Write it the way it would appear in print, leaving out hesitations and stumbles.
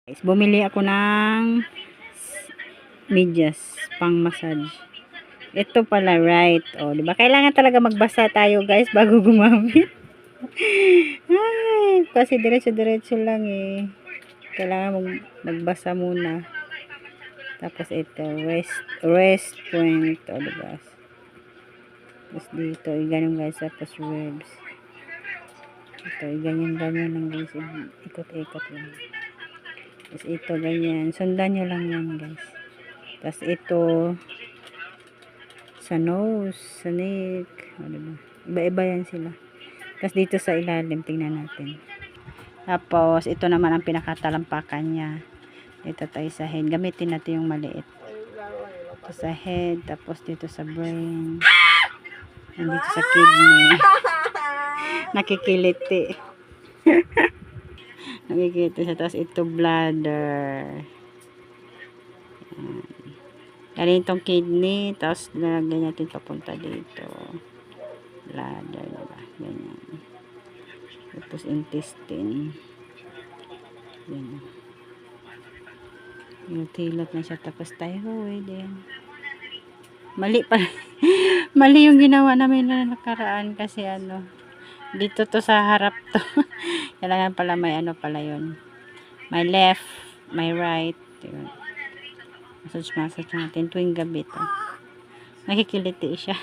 Guys, bumili ako ng medyas pang massage. Ito pala right. Oh, 'di ba? Kailangan talaga magbasa tayo, guys, bago gumamit. Ay, kasi diretso-diretso lang eh. Kailangan magbasa muna. Tapos ito, rest point, oh, 'di ba? Tapos dito, ganun guys, tapos ribs. Ito, ganyan-ganyan lang guys. Ikot-ikot lang. Tapos ito, ganyan. Sundan nyo lang yan, guys. Tapos ito, sa nose, sa neck. O, diba? Iba-iba yan sila. Tapos dito sa ilalim, tingnan natin. Tapos, ito naman ang pinakatalampakan niya. Ito tayo sa head. Gamitin natin yung maliit. Ito sa head, tapos dito sa brain. Dito sa kidney. Nakikiliti. Nakikita siya. Tapos ito bladder. Galing itong kidney. Tapos lalagyan natin papunta dito. Bladder. Diba? Ganyan. Tapos intestine. Ganyan. Tilat na siya. Tapos thyroid. Yan. Mali pa. Mali yung ginawa namin na nakaraan. Kasi ano. Dito to sa harap to. Kailangan pala may ano pala yun. My left, my right. Yun. Massage natin tuwing gabi to. Nakikiliti siya.